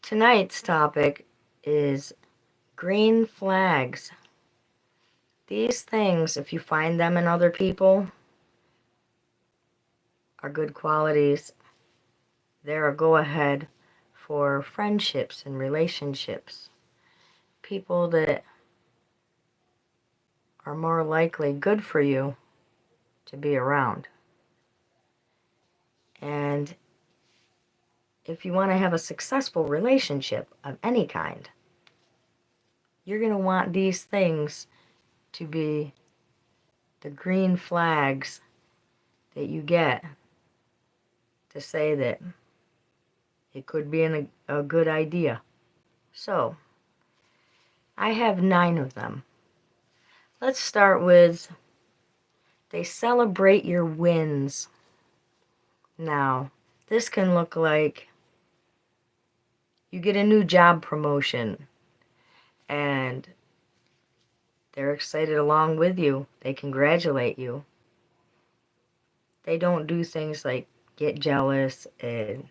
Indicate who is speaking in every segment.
Speaker 1: Tonight's topic is green flags. These things, if you find them in other people, are good qualities. They're a go-ahead for friendships and relationships. People that are more likely good for you to be around. And if you want to have a successful relationship of any kind, you're going to want these things to be the green flags that you get to say that it could be a good idea. So, I have 9 of them. Let's start with they celebrate your wins. Now, this can look like you get a new job promotion and they're excited along with you. They congratulate you. They don't do things like get jealous and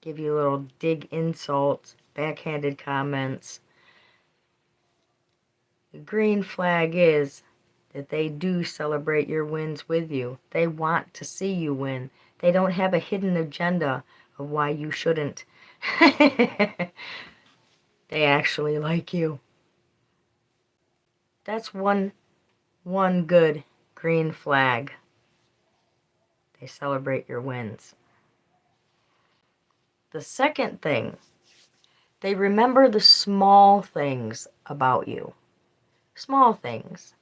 Speaker 1: give you little dig insults, backhanded comments. The green flag is that they do celebrate your wins with you. They want to see you win. They don't have a hidden agenda of why you shouldn't. They actually like you. That's one good green flag. They celebrate your wins. The second thing, they remember the small things about you. Small things,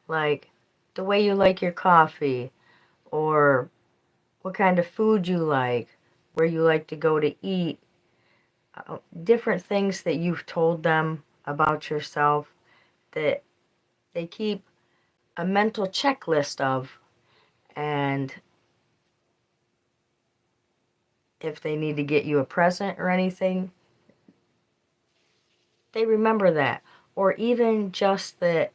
Speaker 1: like the way you like your coffee, or what kind of food you like, where you like to go to eat, different things that you've told them about yourself that they keep a mental checklist of, and if they need to get you a present or anything, they remember that. Or even just that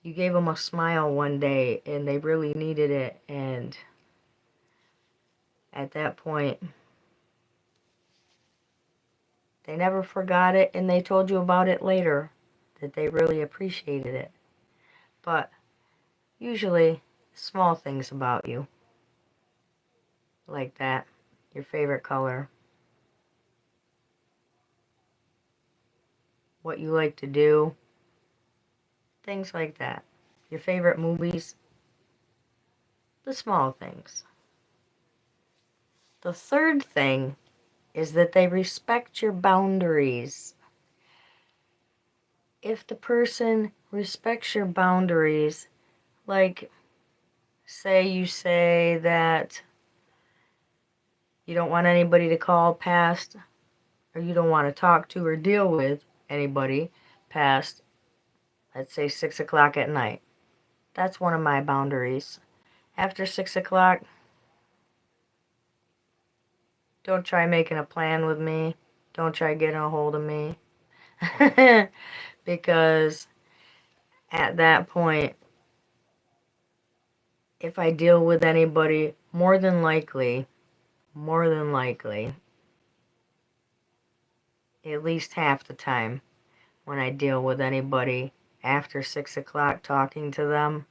Speaker 1: you gave them a smile one day and they really needed it, and at that point they never forgot it and they told you about it later, that they really appreciated it. But usually small things about you, like that, your favorite color, what you like to do, things like that, your favorite movies, the small things. The third thing is that they respect your boundaries. If the person respects your boundaries, like say you say that you don't want anybody to call past, or you don't want to talk to or deal with anybody past, let's say 6 o'clock at night. That's one of my boundaries. After 6 o'clock, don't try making a plan with me. Don't try getting a hold of me. Because at that point, if I deal with anybody, more than likely, at least half the time when I deal with anybody after 6 o'clock talking to them,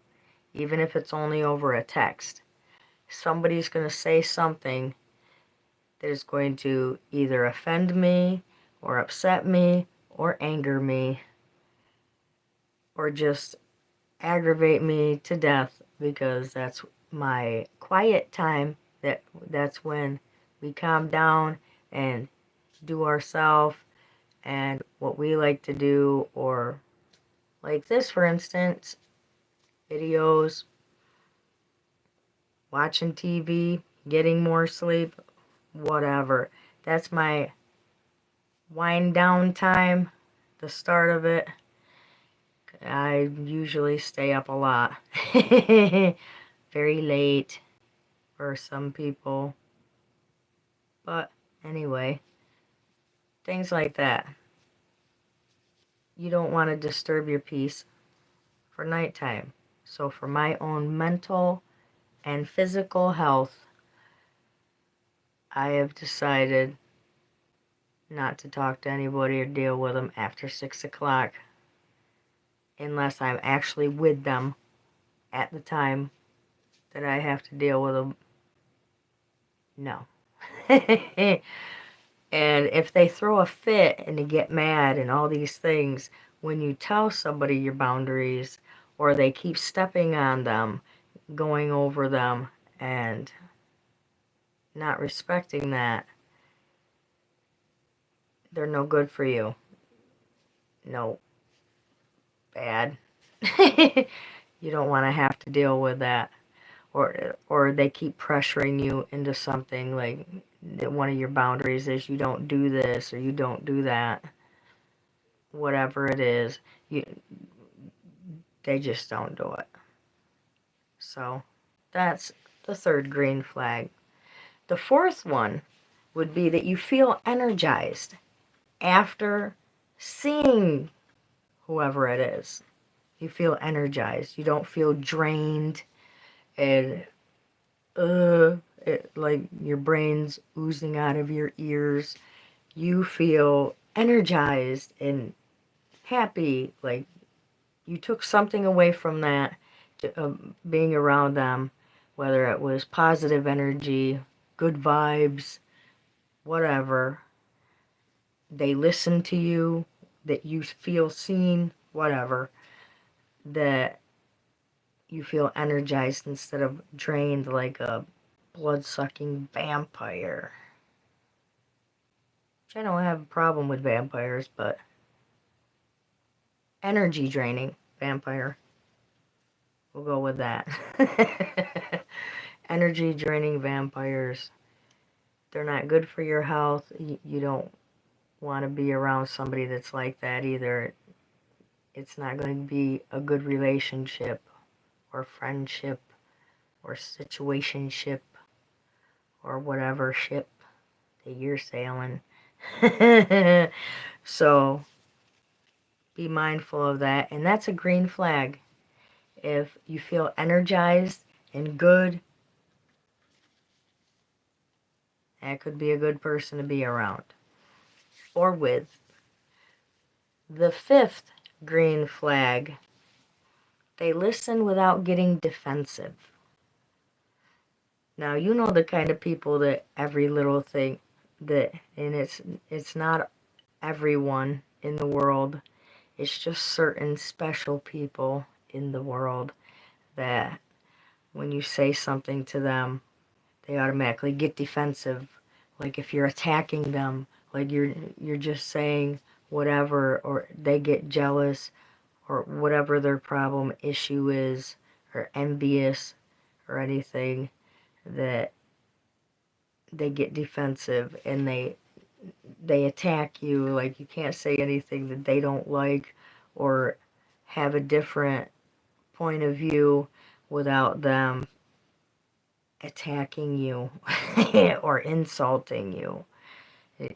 Speaker 1: even if it's only over a text, somebody's going to say something that is going to either offend me or upset me or anger me or just aggravate me to death, because that's my quiet time. That's when we calm down and do ourselves and what we like to do, or like this for instance, videos, watching TV, getting more sleep, whatever. That's my wind down time, the start of it. I usually stay up a lot. Very late for some people. But anyway, things like that. You don't want to disturb your peace for nighttime. So for my own mental and physical health, I have decided not to talk to anybody or deal with them after 6 o'clock unless I'm actually with them at the time that I have to deal with them. No. And if they throw a fit and they get mad and all these things, when you tell somebody your boundaries or they keep stepping on them, going over them, and not respecting that, they're no good for you. No. Bad. You don't want to have to deal with that. Or they keep pressuring you into something, like one of your boundaries is you don't do this or you don't do that. Whatever it is, they just don't do it. So that's the third green flag. The fourth one would be that you feel energized after seeing whoever it is. You feel energized. You don't feel drained and like your brain's oozing out of your ears. You feel energized and happy, like you took something away from that, being around them, whether it was positive energy, good vibes, whatever. They listen to you, that you feel seen, whatever, that you feel energized instead of drained like a blood-sucking vampire. Which I don't have a problem with vampires, but energy draining vampire. We'll go with that. Energy draining vampires. They're not good for your health. You don't want to be around somebody that's like that either. It's not going to be a good relationship or friendship or situationship or whatever ship that you're sailing. So be mindful of that. And that's a green flag. If you feel energized and good, that could be a good person to be around or with. The fifth green flag, they listen without getting defensive. Now, you know the kind of people that every little thing that, and it's not everyone in the world, it's just certain special people in the world that when you say something to them, they automatically get defensive. Like if you're attacking them, like you're just saying whatever, or they get jealous, or whatever their problem issue is, or envious, or anything, that they get defensive and they attack you. Like you can't say anything that they don't like or have a different point of view without them attacking you or insulting you.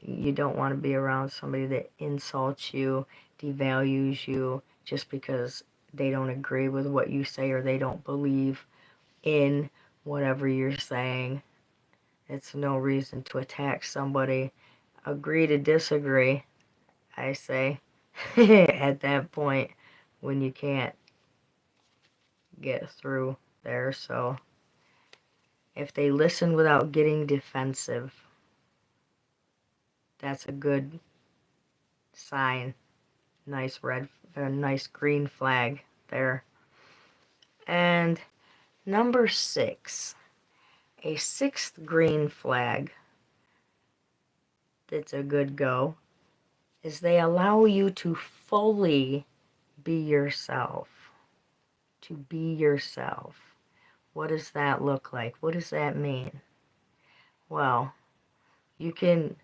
Speaker 1: You don't want to be around somebody that insults you, devalues you, just because they don't agree with what you say or they don't believe in whatever you're saying. It's no reason to attack somebody. Agree to disagree, I say, at that point when you can't get through there. So if they listen without getting defensive, that's a good sign. Nice nice green flag there. And number 6, a sixth green flag that's a good go is they allow you to fully be yourself. To be yourself. What does that look like? What does that mean? Well, you can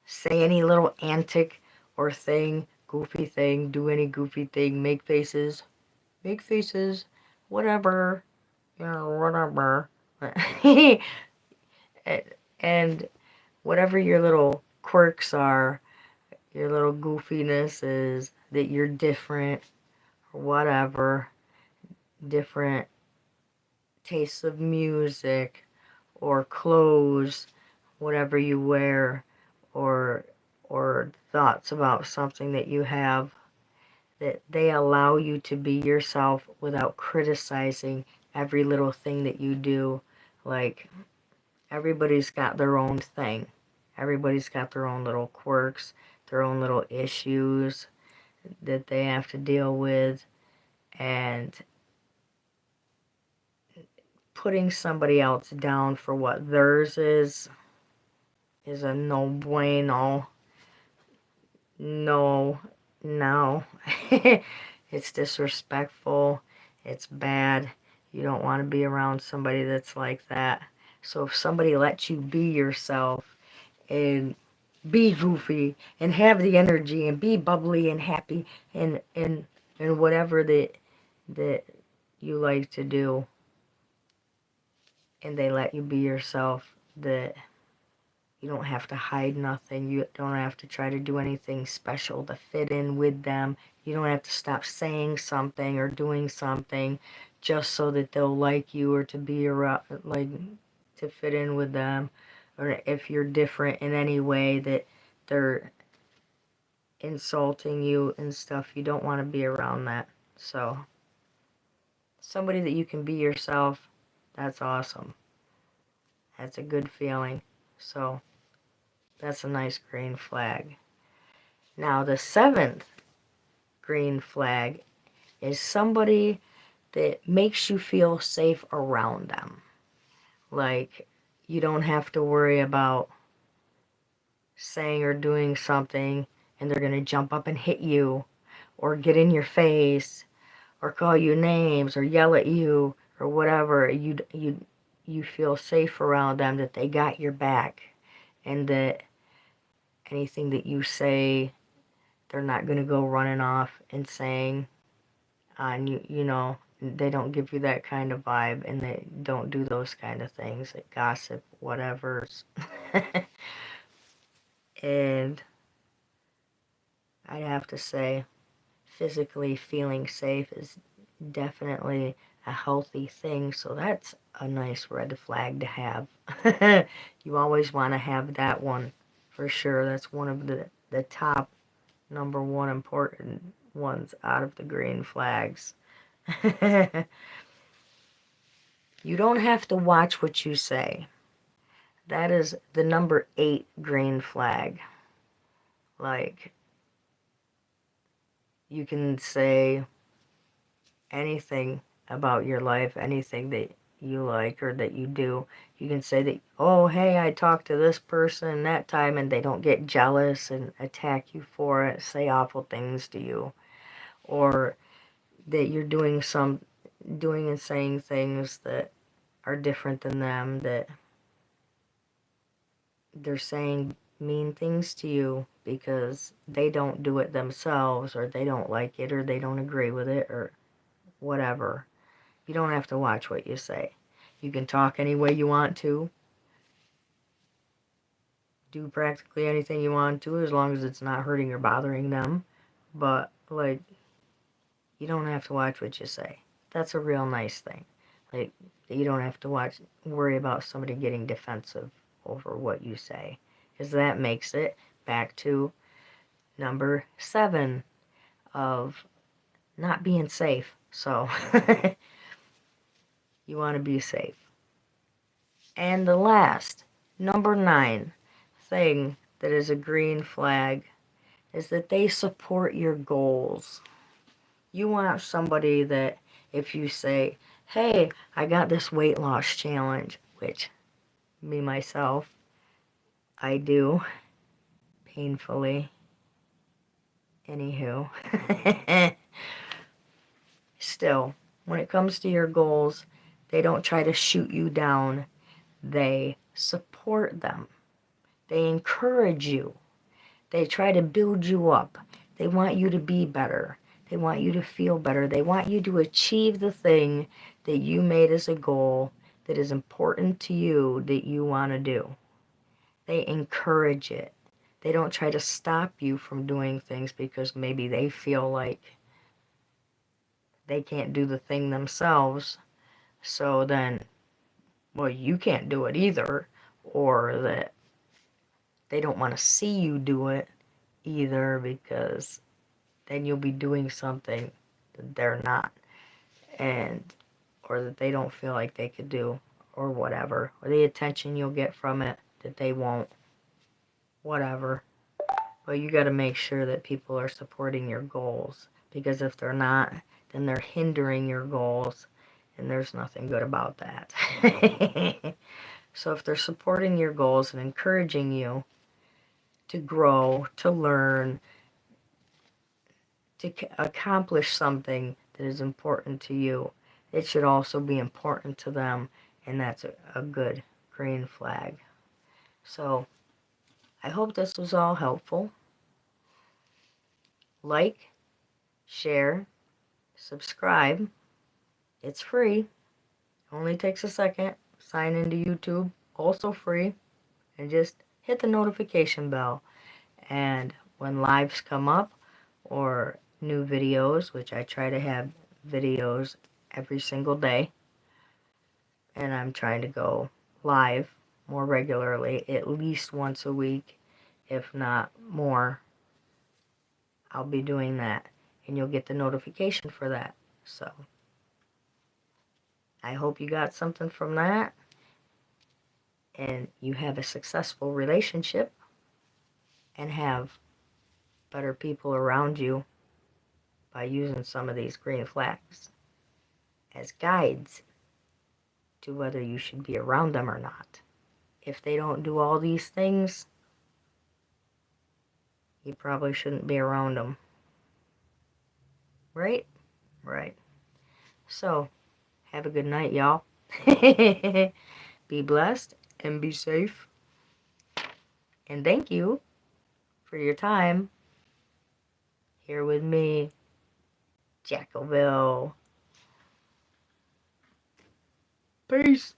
Speaker 1: say any little antic or thing, goofy thing, do any goofy thing, make faces, whatever, whatever. And whatever your little quirks are, your little goofiness is, that you're different, or whatever, different tastes of music, or clothes, whatever you wear, or thoughts about something that you have, that they allow you to be yourself without criticizing every little thing that you do. Like, everybody's got their own thing. Everybody's got their own little quirks, their own little issues that they have to deal with, and putting somebody else down for what theirs is a no bueno. No, no. It's disrespectful. It's bad. You don't want to be around somebody that's like that. So if somebody lets you be yourself and be goofy and have the energy and be bubbly and happy and whatever that you like to do, and they let you be yourself, that you don't have to hide nothing. You don't have to try to do anything special to fit in with them. You don't have to stop saying something or doing something just so that they'll like you or to be around, like, to fit in with them. Or if you're different in any way that they're insulting you and stuff, you don't want to be around that. So, somebody that you can be yourself, that's awesome. That's a good feeling. So, that's a nice green flag. Now, the 7th green flag is somebody that makes you feel safe around them. Like, you don't have to worry about saying or doing something and they're going to jump up and hit you or get in your face or call you names or yell at you or whatever. You feel safe around them, that they got your back, and that anything that you say, they're not going to go running off and saying, and you know, they don't give you that kind of vibe, and they don't do those kind of things, like gossip, whatever's. And I'd have to say, physically feeling safe is definitely a healthy thing, so that's a nice red flag to have. You always want to have that one, for sure. That's one of the top number one important ones out of the green flags. You don't have to watch what you say. That is the number 8 green flag. Like, you can say anything about your life, anything that you like or that you do. You can say that, oh, hey, I talked to this person that time, and they don't get jealous and attack you for it, say awful things to you. Or that you're doing and saying things that are different than them, that they're saying mean things to you because they don't do it themselves, or they don't like it, or they don't agree with it, or whatever. You don't have to watch what you say. You can talk any way you want to, do practically anything you want to, as long as it's not hurting or bothering them. But, like, you don't have to watch what you say. That's a real nice thing. Like, you don't have to worry about somebody getting defensive over what you say, because that makes it back to number 7 of not being safe. So, you want to be safe. And the last, number 9 thing that is a green flag is that they support your goals. You want somebody that, if you say, hey, I got this weight loss challenge, which, me, myself, I do, painfully. Anywho. Still, when it comes to your goals, they don't try to shoot you down. They support them. They encourage you. They try to build you up. They want you to be better. They want you to feel better. They want you to achieve the thing that you made as a goal that is important to you, that you want to do. They encourage it. They don't try to stop you from doing things because maybe they feel like they can't do the thing themselves. So then, well, you can't do it either. Or that they don't want to see you do it either, because then you'll be doing something that they're not, and or that they don't feel like they could do, or whatever, or the attention you'll get from it that they won't, whatever. But you got to make sure that people are supporting your goals, because if they're not, then they're hindering your goals, and there's nothing good about that. So if they're supporting your goals and encouraging you to grow, to learn, to accomplish something that is important to you, it should also be important to them, and that's a good green flag. So I hope this was all helpful. Like, share, subscribe. It's free. Only takes a second. Sign into YouTube. Also free. And just hit the notification bell. And when lives come up or new videos, which I try to have videos every single day, and I'm trying to go live more regularly, at least once a week, if not more, I'll be doing that, and you'll get the notification for that. So I hope you got something from that, and you have a successful relationship and have better people around you by using some of these green flags as guides to whether you should be around them or not. If they don't do all these things, you probably shouldn't be around them. Right? Right. So, have a good night, y'all. Be blessed and be safe. And thank you for your time here with me, Jacqelville. Peace.